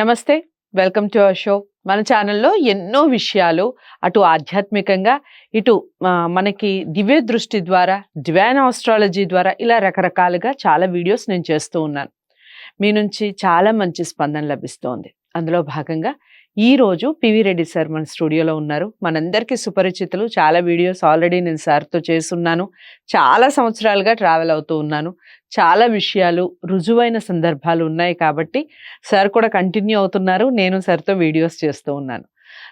నమస్తే. Welcome to our show. మన ఛానల్‌లో ఎన్నో విషయాలు అటు ఆధ్యాత్మికంగా, ఇటు మనకి దివ్య దృష్టి ద్వారా, డివైన్ ఆస్ట్రాలజీ ద్వారా ఇలా రకరకాలుగా చాలా వీడియోస్ నేను చేస్తూ ఉన్నాను. మీ నుంచి చాలా మంచి స్పందన లభిస్తోంది. అందులో భాగంగా ఈరోజు పివి రెడ్డి సార్ మన స్టూడియోలో ఉన్నారు. మనందరికీ సుపరిచితులు. చాలా వీడియోస్ ఆల్రెడీ నేను సార్‌తో చేసున్నాను. చాలా సంవత్సరాలుగా ట్రావెల్ అవుతూ ఉన్నాను. చాలా విషయాలు, రుజువైన సందర్భాలు ఉన్నాయి కాబట్టి సార్ కూడా కంటిన్యూ అవుతున్నారు. నేను సార్‌తో వీడియోస్ చేస్తూ ఉన్నాను.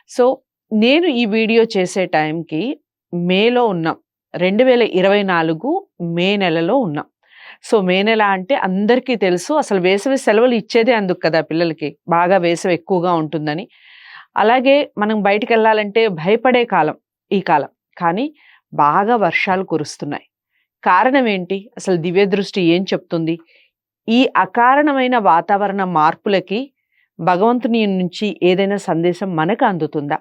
సో, నేను ఈ వీడియో చేసే టైంకి మేలో ఉన్నాం. 2024 మే నెలలో ఉన్నాం. సో, మే నెల అంటే అందరికీ తెలుసు. అసలు వేసవి సెలవులు ఇచ్చేదే అందుకు కదా పిల్లలకి. బాగా వేసవి ఎక్కువగా ఉంటుందని. అలాగే మనం బయటికెళ్ళాలంటే భయపడే కాలం ఈ కాలం. కానీ బాగా వర్షాలు కురుస్తున్నాయి. కారణం ఏంటి? అసలు దివ్య దృష్టి ఏం చెప్తుంది? ఈ అకారణమైన వాతావరణ మార్పులకి భగవంతుని నుంచి ఏదైనా సందేశం మనకు అందుతుందా?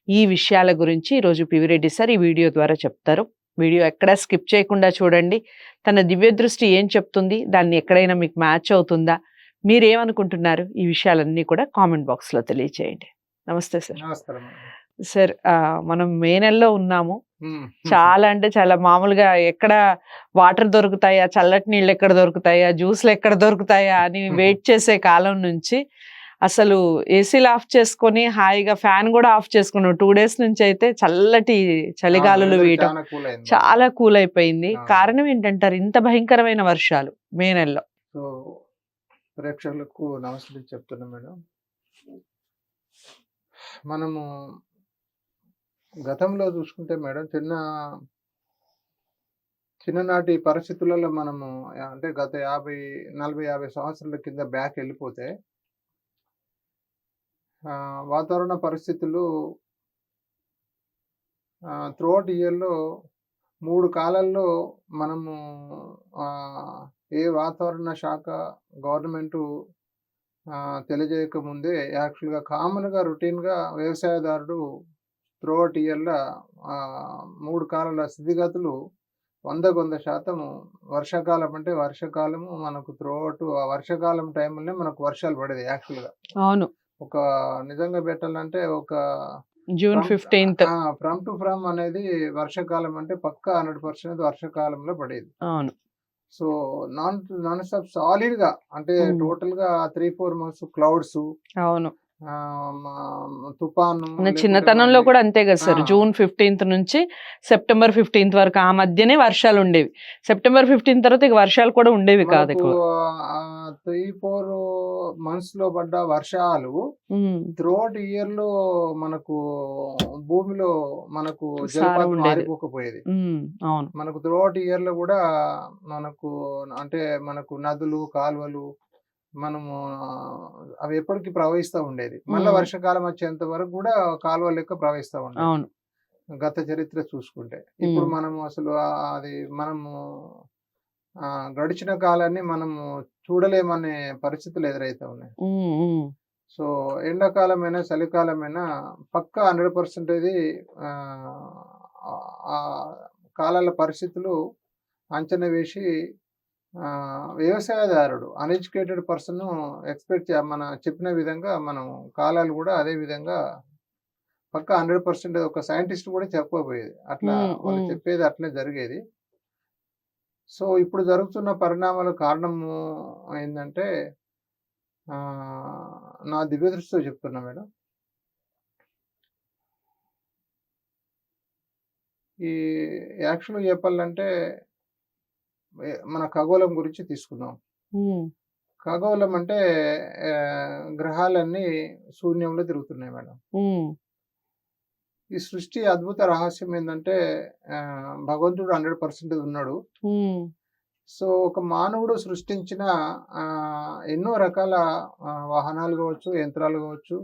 ఈ విషయాల గురించి ఈరోజు పివి రెడ్డి సార్ ఈ వీడియో ద్వారా చెప్తారు. వీడియో ఎక్కడా స్కిప్ చేయకుండా చూడండి. తన దివ్య దృష్టి ఏం చెప్తుంది? దాన్ని ఎక్కడైనా మీకు మ్యాచ్ అవుతుందా? మీరేమనుకుంటున్నారు? ఈ విషయాలన్నీ కూడా కామెంట్ బాక్స్‌లో తెలియచేయండి. నమస్తే సార్. నమస్కారం. సార్ మనం మే నెలలో ఉన్నాము. హ్మ్. చాలా అంటే చాలా మామూలుగా ఎక్కడ వాటర్ దొరుకుతాయా? చల్లటి నీళ్ళు ఎక్కడ దొరుకుతాయా? జ్యూస్‌లు ఎక్కడ దొరుకుతాయా? అని వెయిట్ చేసే కాలం నుంచి అసలు ఏసీలు ఆఫ్ చేసుకొని హాయిగా ఫ్యాన్ కూడా ఆఫ్ చేసుకున్నాం. 2 డేస్ నుంచి అయితే చల్లటి చలిగాలులు వీయటం చాలా కూల్ అయింది. చాలా కూల్ అయిపోయింది. ఆ. కారణం ఏంటంటారు? ఇంత భయంకరమైన వర్షాలు మే నెలలో. సో ప్రేక్షకులకు నమస్తే చెప్తున్నా మేడం. మనము గతంలో చూసుకుంటే మేడం చిన్ననాటి పరిస్థితులలో మనము అంటే గత 40-50 సంవత్సరాల కింద బ్యాక్ వెళ్ళిపోతే వాతావరణ పరిస్థితులు త్రూఅవుట్ ఇయర్‌లో 3 కాలాల్లో మనము ఏ వాతావరణ శాఖ గవర్నమెంటు తెలియజేయక ముందే యాక్చువల్‌గా కామన్‌గా రొటీన్‌గా వ్యవసాయదారుడు త్రూఅవుట్ ఇయర్‌ల 3 కాలాల స్థితిగతులు 100% వర్షాకాలం అంటే వర్షాకాలము మనకు త్రూఅవుట్ ఆ వర్షాకాలం టైంలోనే మనకు వర్షాలు పడేది యాక్చువల్‌గా. అవును. ఒక నిజంగా పెట్టాలంటే ఒక జూన్ 15th. ఫ్రమ్ అనేది వర్షాకాలం అంటే పక్కా 100% వర్షాకాలంలో పడేది. అవును. సో, నాన్ స్టాప్ సాలిడ్‌గా అంటే టోటల్‌గా 3-4 మంత్స్ క్లౌడ్సు అవును. తుఫాను మన లేకుంటే చిన్నతనంలో మళ్ళీ కూడా అంతే కదా సార్. ఆ! జూన్ 15th నుంచి సెప్టెంబర్ 15th వరకు ఆ మధ్యనే వర్షాలు ఉండేవి. సెప్టెంబర్ 15 తర్వాత ఇక వర్షాలు కూడా ఉండేవి కాదు మనకు ఎక్కువ. 3-4 మంత్స్‌లో పడ్డ వర్షాలు హ్మ్. త్రూఅవుట్ ఇయర్‌లో మనకు భూమిలో మనకు సారం జలపాతం ఉండేది. ఆరిపోకపోయేది. అవును. మనకు త్రూఅవుట్ ఇయర్‌లో గూడా మనకు అంటే మనకు నదులు, కాలువలు మనము అవి ఎప్పటికి ప్రవహిస్తా ఉండేది. మళ్ళా వర్షాకాలం వచ్చేంత వరకు గూడా కాలువల లెక్క ప్రవహిస్తా ఉండేది. అవును. గత చరిత్ర చూసుకుంటే. ఇప్పుడు మనము అసలు అది మనము గడిచిన కాలాన్ని మనము చూడలేమనే పరిస్థితులు ఎదురైతా ఉన్నాయి. హ్మ్. హ్మ్. సో, ఎండాకాలమైనా, చలికాలమైనా పక్కా 100% ఆహ్, ఆ కాలాల పరిస్థితులు అంచనా వేసి వ్యవసాయదారుడు అన్‌ఎడ్యుకేటెడ్ పర్సన్ మన చెప్పిన విధంగా మనం కాలాలు గూడా అదే విధంగా పక్కా 100% ఒక సైంటిస్ట్ గూడా చెప్పకపోయేది. అట్లా వాళ్ళు చెప్పేది అట్లనే జరిగేది. సో, ఇప్పుడు జరుగుతున్న పరిణామాల కారణము ఏందంటే నా దివ్య దృష్టితో చెప్తున్నా మేడం. ఈ యాక్చువల్‌గా చెప్పాలంటే మన ఖగోళం గురించి తీసుకుందాం. ఖగోళం అంటే గ్రహాలన్నీ శూన్యంలో తిరుగుతున్నాయి మేడం. ఈ సృష్టి అద్భుత రహస్యం ఏందంటే భగవంతుడు 100% ఉన్నాడు. సో, ఒక మానవుడు సృష్టించిన ఎన్నో రకాల వాహనాలు కావచ్చు, యంత్రాలు కావచ్చు.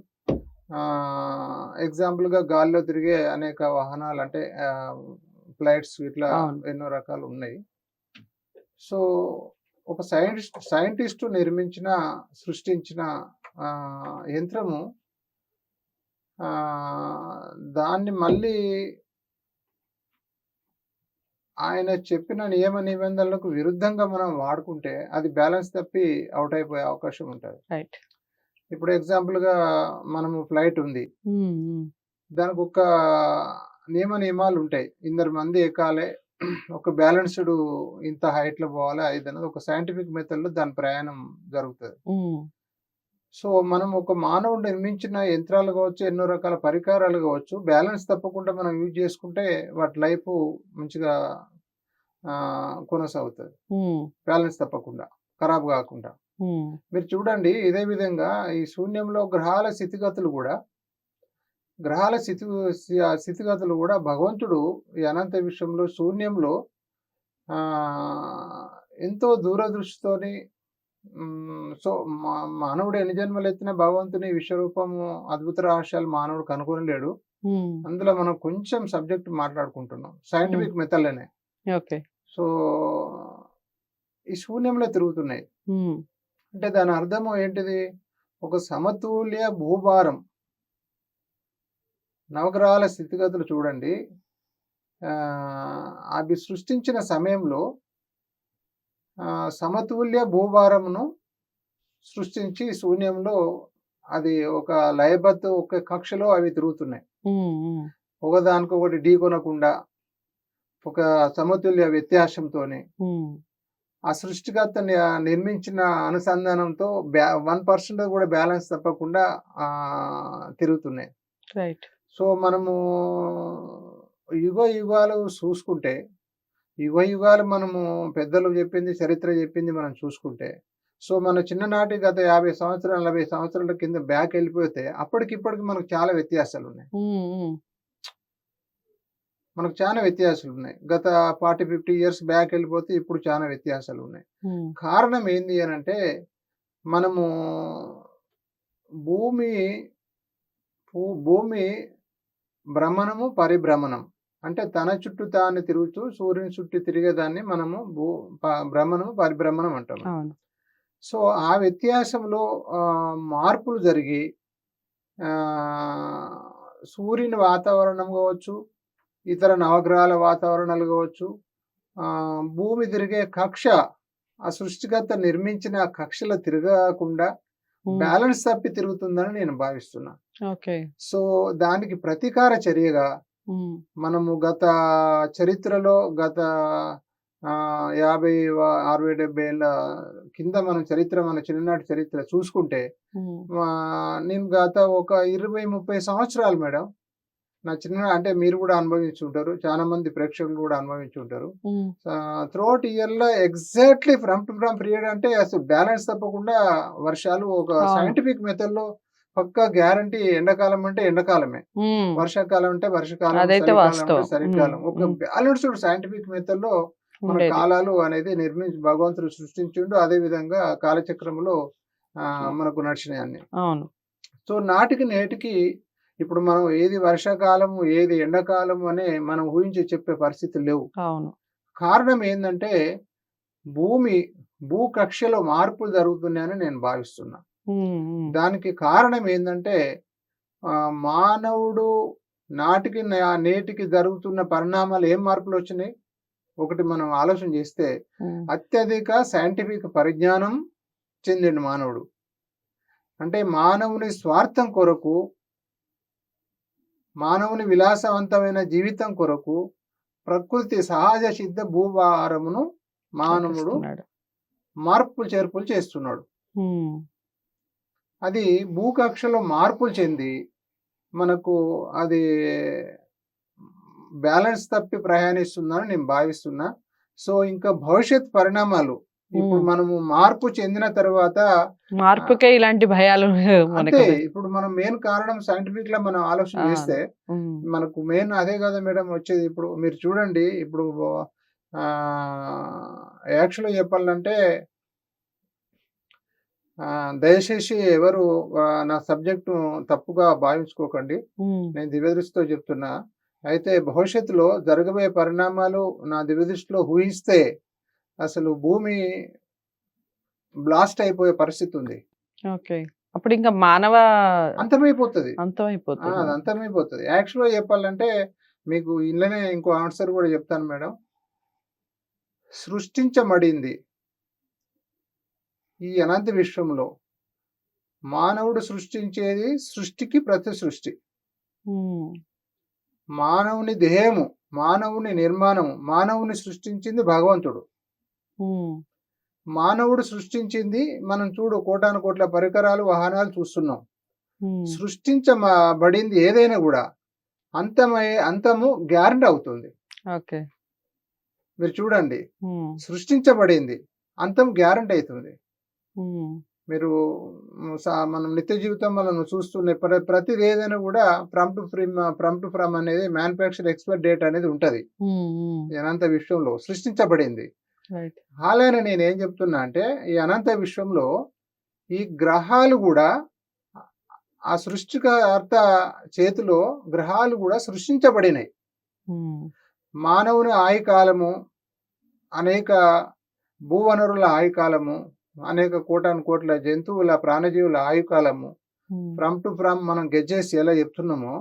ఎగ్జాంపుల్‌గా గాలిలో తిరిగే అనేక వాహనాలు అంటే ఫ్లైట్స్ ఇట్లా ఎన్నో రకాలు ఉన్నాయి. సో, ఒక సైంటిస్ట్ సృష్టించిన యంత్రము దాన్ని మళ్ళీ ఆయన చెప్పిన నియమ నిబంధనలకు విరుద్ధంగా మనం వాడుకుంటే అది బ్యాలెన్స్ తప్పి ఔట్ అయిపోయే అవకాశం ఉంటది. రైట్. ఇప్పుడు ఎగ్జాంపుల్‌గా మనము ఫ్లైట్ ఉంది. దానికి ఒక నియమాలు ఉంటాయి. ఇందరు మంది ఎక్కాలే. ఒక బ్యాలెన్స్‌డ్ ఇంత హైట్‌లో పోవాలి. అదనేది ఒక సైంటిఫిక్ మెథడ్‌లో దాని ప్రయాణం జరుగుతది. సో, మనం ఒక మానవుడు నిర్మించిన యంత్రాలు కావచ్చు, ఎన్నో రకాల పరికరాలు కావచ్చు, బ్యాలెన్స్ తప్పకుండా మనం యూజ్ చేసుకుంటే వాటి లైఫు మంచిగా కొనసాగుతది. బ్యాలెన్స్ తప్పకుండా. ఖరాబ్ గాకుండా. మీరు చూడండి ఇదే విధంగా ఈ శూన్యంలో గ్రహాల స్థితిగతులు గూడా భగవంతుడు ఈ అనంత విశ్వంలో శూన్యంలో ఎంతో దూరదృష్టితోని సో, మానవుడు ఎన్ని జన్మలెత్తినా భగవంతుని విశ్వరూపము, అద్భుత రహస్యాలు మానవుడు కనుగొనలేడు. అందులో మనం కొంచెం సబ్జెక్ట్ మాట్లాడుకుంటున్నాం. సైంటిఫిక్ మెథడ్‌లోనే. ఓకే. సో, ఈ శూన్యంలో తిరుగుతున్నాయి. అంటే దాని అర్థము ఏంటిది? ఒక సమతుల్య భూభారం. నవగ్రహాల స్థితిగతులు చూడండి. అవి సృష్టించిన సమయంలో సమతుల్య భూభారమును సృష్టించి శూన్యంలో అది ఒక లయబద్ధ ఒక కక్షలో అవి తిరుగుతున్నాయి. ఒకదానికొకటి ఢీకొనకుండా ఒక సమతుల్య వ్యత్యాసంతోని ఆ సృష్టికర్త నిర్మించిన అనుసంధానంతో 1% కూడా బ్యాలెన్స్ తప్పకుండా తిరుగుతున్నాయి. రైట్. సో, మనము యుగాలు చూసుకుంటే, యుగాలు మనము పెద్దలు చెప్పింది, చరిత్ర చెప్పింది మనం చూసుకుంటే, సో, మన చిన్ననాటి గత 50 సంవత్సరాలు, 40 సంవత్సరాల కింద బ్యాక్ వెళ్ళిపోతే అప్పటికిప్పటికి మనకు చాలా వ్యత్యాసాలున్నాయి. మనకు చాలా వ్యత్యాసాలున్నాయి. గత 40, 50 ఇయర్స్ బ్యాక్ వెళ్ళిపోతే ఇప్పుడు చాలా వ్యత్యాసాలున్నాయి. కారణం ఏంది అనంటే, మనము భూమి భ్రమణము, పరిభ్రమణం. అంటే తన చుట్టూ తాను తిరుగుతూ సూర్యుని చుట్టూ తిరిగేదాన్ని మనము భ్రమణము, పరిభ్రమణం అంటాము. సో, ఆ వ్యత్యాసంలో మార్పులు జరిగి సూర్యుని వాతావరణం కావచ్చు, ఇతర నవగ్రహాల వాతావరణాలు కావచ్చు, భూమి తిరిగే కక్ష, ఆ సృష్టికర్త నిర్మించిన కక్షలో తిరగకుండా బ్యాలెన్స్ తప్పి తిరుగుతుందని నేను భావిస్తున్నా. సో, దానికి ప్రతీకార చర్యగా మనము గత చరిత్రలో గత 50, 60, 70 ఏళ్ళ కింద మన చిన్ననాటి చరిత్ర చూసుకుంటే, నేను గత ఒక 20, 30 సంవత్సరాలు మేడం నా అంటే మీరు కూడా అనుభవించి ఉంటారు. చాలా మంది ప్రేక్షకులు కూడా అనుభవించి ఉంటారు. త్రూఅవుట్ ఇయర్‌లో ఎగ్జాక్ట్‌లీ ఫ్రమ్ పీరియడ్ అంటే అసలు బ్యాలెన్స్ తప్పకుండా వర్షాలు ఒక సైంటిఫిక్ మెథడ్‌లో పక్కా గ్యారంటీ. ఎండాకాలం అంటే ఎండాకాలమే, వర్షాకాలం అంటే వర్షాకాలం, చలికాలం అంటే చలికాలం. ఒక బ్యాలెన్స్డ్ సైంటిఫిక్ మెథడ్‌లో మన కాలాలు అనేది భగవంతుడు సృష్టించిండు. అదే విధంగా కాలచక్రంలో మనకు నడిచినాయి అన్ని. సో, నాటికి నేటికి ఇప్పుడు మనం ఏది వర్షాకాలము, ఏది ఎండాకాలము అనే మనం ఊహించి చెప్పే పరిస్థితులు లేవు. కారణం ఏందంటే భూకక్షలో మార్పులు జరుగుతున్నాయని నేను భావిస్తున్నా. దానికి కారణం ఏందంటే మానవుడు నాటికి నేటికి జరుగుతున్న పరిణామాలు ఏం మార్పులు వచ్చినాయి? ఒకటి మనం ఆలోచన చేస్తే అత్యధిక సైంటిఫిక్ పరిజ్ఞానం చెందిండు మానవుడు. అంటే మానవుని స్వార్థం కొరకు, మానవుని విలాసవంతమైన జీవితం కొరకు ప్రకృతి సహజ సిద్ధ భూభారమును మానవుడు మార్పులు చేర్పులు చేస్తున్నాడు. అది భూకక్షలో మార్పులు చెంది మనకు అది బ్యాలెన్స్ తప్పి ప్రయాణిస్తుందని నేను భావిస్తున్నా. సో, ఇంకా భవిష్యత్ పరిణామాలు ఇప్పుడు మనము మార్పు చెందిన తర్వాత మార్పుకే ఇలాంటి భయాలు అంటే ఇప్పుడు మనం మెయిన్ కారణం సైంటిఫిక్ గా మనం ఆలోచన చేస్తే మనకు మెయిన్ అదే కదా మేడం వచ్చేది. ఇప్పుడు మీరు చూడండి, ఇప్పుడు యాక్చువల్గా చెప్పాలంటే దయచేసి ఎవరు నా సబ్జెక్టు తప్పుగా భావించుకోకండి. నేను దివ్యదృష్టితో చెప్తున్నా. అయితే భవిష్యత్తులో జరగబోయే పరిణామాలు నా దివ్యదృష్టిలో ఊహిస్తే అసలు భూమి బ్లాస్ట్ అయిపోయే పరిస్థితి ఉంది. అప్పుడు ఇంకా మానవ అంతమైపోతుంది. అది అంతమైపోతుంది. యాక్చువల్గా చెప్పాలంటే మీకు ఇళ్ళనే ఇంకో ఆన్సర్ కూడా చెప్తాను మేడం. సృష్టించబడింది ఈ అనంత విశ్వంలో మానవుడు సృష్టించేది సృష్టికి ప్రతి సృష్టి. ఉమ్, మానవుని దేహము, మానవుని నిర్మాణము, మానవుని సృష్టించింది భగవంతుడు. ఉమ్, మానవుడు సృష్టించింది మనం చూడు కోటాను కోట్ల పరికరాలు, వాహనాలు చూస్తున్నాం. ఉమ్, సృష్టించబడింది ఏదైనా కూడా అంతము గ్యారంటీ అవుతుంది. ఓకే. మీరు చూడండి, ఉమ్, సృష్టించబడింది అంతం గ్యారంటీ అవుతుంది. ఉమ్, మీరు మనం నిత్య జీవితం మనం చూస్తున్న ప్రతిది ఏదైనా కూడా ఫ్రమ్ టు ఫ్రమ్ అనేది మ్యానుఫ్యాక్చర్ ఎక్స్పైర్ డేట్ అనేది ఉంటది. ఉమ్, ఉమ్, అనంత విశ్వంలో సృష్టించబడింది. రైట్. అలానే నేను ఏం చెప్తున్నా అంటే ఈ అనంత విశ్వంలో ఈ గ్రహాలు కూడా ఆ సృష్టికర్త చేతిలో గ్రహాలు కూడా సృష్టించబడినాయి. ఉమ్, మానవుని ఆయుకాలము, అనేక భూవనరుల ఆయుకాలము, అనేక కోటాను కోట్ల జంతువుల ప్రాణజీవుల ఆయుకాలము, ఉమ్, ఫ్రమ్ టు ఫ్రమ్ మనం గెజ్జేసి ఎలా చెప్తున్నామో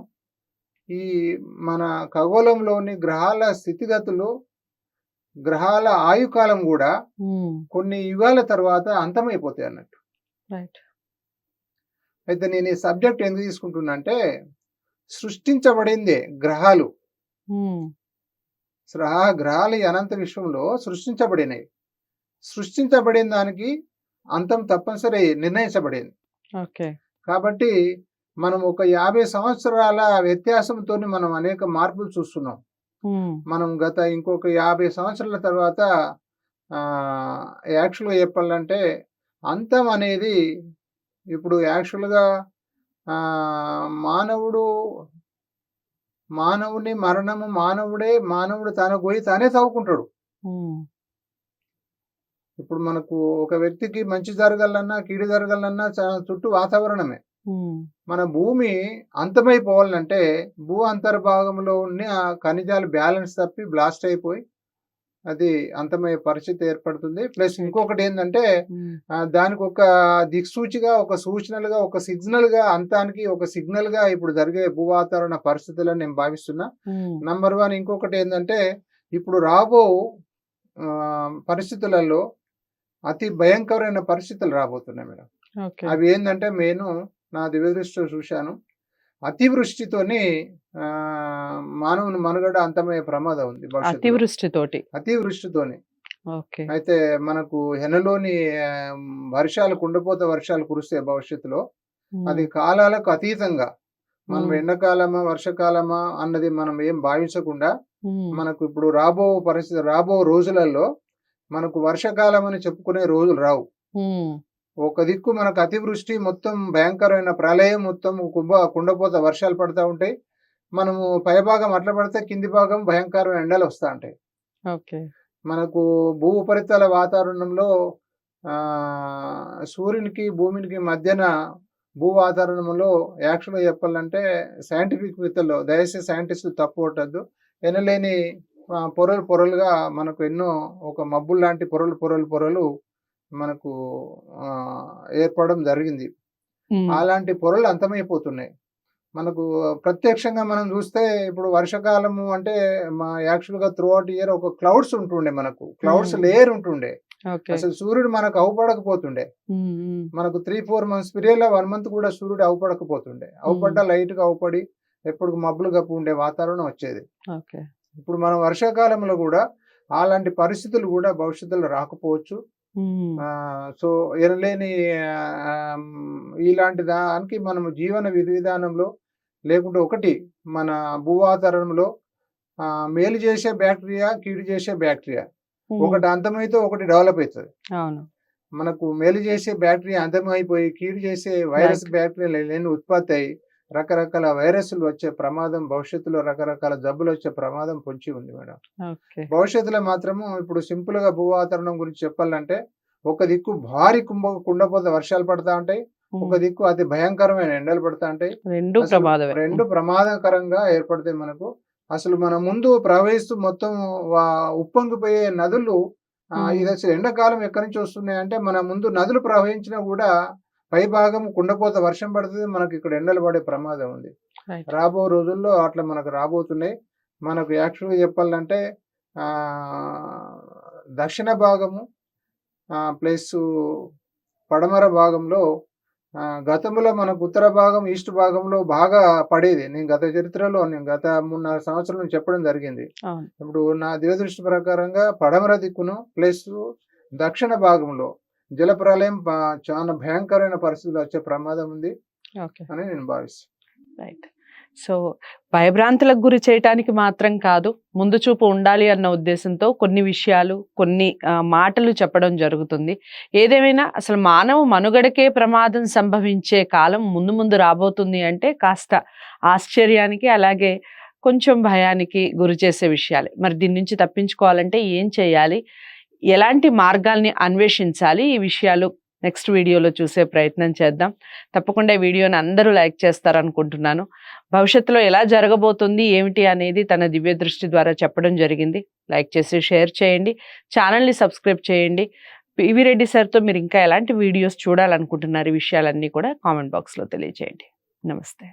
ఈ మన ఖగోళంలోని గ్రహాల స్థితిగతులు, గ్రహాల ఆయుకాలం కూడా ఉమ్, కొన్ని యుగాల తర్వాత అంతమైపోతాయి అన్నట్టు. రైట్. అయితే నేను ఈ సబ్జెక్ట్ ఎందుకు తీసుకుంటున్నా అంటే సృష్టించబడిందే గ్రహాలు. ఉమ్, గ్రహాలు ఈ అనంత విశ్వంలో సృష్టించబడినాయి. సృష్టించబడిన దానికి అంతం తప్పనిసరి నిర్ణయించబడింది. ఓకే. కాబట్టి మనం ఒక 50 సంవత్సరాల వ్యత్యాసంతో మనం అనేక మార్పులు చూస్తున్నాం. ఉమ్, మనం గత ఇంకొక 50 సంవత్సరాల తర్వాత యాక్చువల్గా చెప్పాలంటే అంతం అనేది ఇప్పుడు యాక్చువల్గా మానవుని మరణము మానవుడు తనకు పోయి తానే తవ్వుకుంటాడు. ఉమ్, ఇప్పుడు మనకు ఒక వ్యక్తికి మంచి జరగాలన్నా కీడు జరగాలన్నా చుట్టూ వాతావరణమే. ఉమ్, మన భూమి అంతమైపోవాలంటే భూ అంతర్భాగంలో ఉన్న ఆ ఖనిజాలు బ్యాలెన్స్ తప్పి బ్లాస్ట్ అయిపోయి అది అంతమయ్యే పరిస్థితి ఏర్పడుతుంది. ప్లస్ ఇంకొకటి ఏంటంటే ఉమ్, దానికి ఒక దిక్సూచిగా, ఒక సూచనలుగా, ఒక సిగ్నల్గా, అంతానికి ఒక సిగ్నల్గా ఇప్పుడు జరిగే భూ వాతావరణ పరిస్థితులని నేను భావిస్తున్నా. ఉమ్, నంబర్ 1 ఇంకొకటి ఏంటంటే ఇప్పుడు రాబో పరిస్థితులలో అతి భయంకరమైన పరిస్థితులు రాబోతున్నాయి మేడం. ఓకే. అవి ఏంటంటే నేను నా దివ్యదృష్టిలో చూశాను. అతివృష్టితోని మానవుని మనుగడ అంతమయ్యే ప్రమాదం ఉంది భవిష్యత్తులో. అతివృష్టితోటి. అతివృష్టితోని. ఓకే. అయితే మనకు ఎనలోని కుండపోత వర్షాలు కురుస్తాయి భవిష్యత్తులో. ఉమ్, అది కాలాలకు అతీతంగా మనం ఉమ్, ఎండాకాలమా వర్షాకాలమా అన్నది మనం ఏం భావించకుండా ఉమ్, మనకు ఇప్పుడు రాబో రోజులలో మనకు వర్షాకాలం అని చెప్పుకునే రోజులు రావు. ఉమ్, ఒక దిక్కు మనకు అతివృష్టి, మొత్తం భయంకరమైన ప్రళయం, మొత్తం కుండపోత వర్షాలు పడతా ఉంటాయి. మనము పైభాగం అట్లా పడితే కింది భాగం భయంకరమైన ఎండలు వస్తూ ఉంటాయి. ఓకే. మనకు భూ ఉపరితల వాతావరణంలో సూర్యునికి భూమికి మధ్యన భూ వాతావరణంలో యాక్చువల్గా చెప్పాలంటే సైంటిఫిక్ విత్తలో దయచేసి సైంటిస్టులు తప్పు కొట్టద్దు. ఎనలేని పొరలుగా మనకు ఎన్నో ఒక మబ్బులు లాంటి పొరలు మనకు ఏర్పడడం జరిగింది. ఉమ్, అలాంటి పొరలు అంతమైపోతున్నాయి. మనకు ప్రత్యక్షంగా మనం చూస్తే ఇప్పుడు వర్షాకాలము అంటే యాక్చువల్గా త్రూ అవుట్ ఇయర్ ఒక క్లౌడ్స్ ఉంటుండే, మనకు క్లౌడ్స్ లేయర్ ఉంటుండే. ఓకే. అసలు సూర్యుడు మనకు అవుపడకపోతుండే. ఉమ్, ఉమ్, మనకు 3-4 మంత్స్ పీరియడ్లో 1 మంత్ కూడా సూర్యుడు అవుపడకపోతుండే. అవుపడ్డా లైట్గా అవుపడి ఎప్పుడు మబ్బులు గప్పు ఉండే వాతావరణం వచ్చేది. ఓకే. ఇప్పుడు మనం వర్షాకాలంలో కూడా అలాంటి పరిస్థితులు కూడా భవిష్యత్తులో రాకపోవచ్చు. ఉమ్, సో ఎనలేని ఇలాంటి దానికి మనము జీవన విధానంలో లేకుంటే ఒకటి మన భూ వాతావరణంలో మేలు చేసే బ్యాక్టీరియా, కీడు చేసే బ్యాక్టీరియా ఉమ్, ఒకటి అంతమైతే ఒకటి డెవలప్ అవుతుంది. అవును. మనకు మేలు చేసే బ్యాక్టీరియా అంతమైపోయి కీడు చేసే వైరస్ బ్యాక్టీరియాలు ఉత్పత్తి అయ్యి రకరకాల వైరస్లు వచ్చే ప్రమాదం, భవిష్యత్తులో రకరకాల జబ్బులు వచ్చే ప్రమాదం పొంచి ఉంది మేడం. ఓకే. భవిష్యత్తులో మాత్రము ఇప్పుడు సింపుల్ గా భూ వాతావరణం గురించి చెప్పాలంటే ఒక దిక్కు భారీ కుండపోత వర్షాలు పడతా ఉంటాయి, ఒక దిక్కు అతి భయంకరమైన ఎండలు పడతా ఉంటాయి. రెండు అసలు ప్రమాదమే. రెండు ప్రమాదకరంగా ఏర్పడతాయి మనకు. అసలు మన ముందు ప్రవహిస్తూ మొత్తం ఉప్పొంగిపోయే నదులు ఇది అసలు ఎండాకాలం ఎక్కడి నుంచి వస్తున్నాయి అంటే మన ముందు నదులు ప్రవహించినా కూడా పై భాగం కుండపోత వర్షం పడుతుంది, మనకి ఇక్కడ ఎండలు పడే ప్రమాదం ఉంది. రైట్. రాబో రోజుల్లో అట్లా మనకు రాబోతున్నాయి. మనకు యాక్చువల్గా చెప్పాలంటే దక్షిణ భాగము ప్లస్ పడమర భాగంలో గతంలో మనకు ఉత్తర భాగం, ఈస్ట్ భాగంలో బాగా పడేది. నేను గత చరిత్రలో నేను గత 3, 4 సంవత్సరాల నుంచి చెప్పడం జరిగింది. అవును. ఇప్పుడు నా దివ్యదృష్టి ప్రకారంగా పడమర దిక్కును ప్లస్ దక్షిణ భాగంలో జలప్రలయం చాలా భయంకరమైన పరిస్థితులు వచ్చే ప్రమాదం ఉంది ఓకే. అని నేను భావిస్తాను. రైట్. సో భయభ్రాంతులకు గురి చేయటానికి మాత్రం కాదు, ముందు చూపు ఉండాలి అన్న ఉద్దేశంతో కొన్ని విషయాలు, కొన్ని మాటలు చెప్పడం జరుగుతుంది. ఏదేమైనా అసలు మానవ మనుగడకే ప్రమాదం సంభవించే కాలం ముందు ముందు రాబోతుంది అంటే కాస్త ఆశ్చర్యానికి అలాగే కొంచెం భయానికి గురి చేసే విషయాలే. మరి దీని నుంచి తప్పించుకోవాలంటే ఏం చేయాలి, ఎలాంటి మార్గాల్ని అన్వేషించాలి, ఈ విషయాలు నెక్స్ట్ వీడియోలో చూసే ప్రయత్నం చేద్దాం. తప్పకుండా ఈ వీడియోని అందరూ లైక్ చేస్తారనుకుంటున్నాను. భవిష్యత్తులో ఎలా జరగబోతుంది ఏమిటి అనేది తన దివ్య దృష్టి ద్వారా చెప్పడం జరిగింది. లైక్ చేసి షేర్ చేయండి, ఛానల్ని సబ్స్క్రైబ్ చేయండి. పివి రెడ్డి సార్తో మీరు ఇంకా ఎలాంటి వీడియోస్ చూడాలనుకుంటున్నారు, ఈ విషయాలన్నీ కూడా కామెంట్ బాక్స్లో తెలియజేయండి. నమస్తే.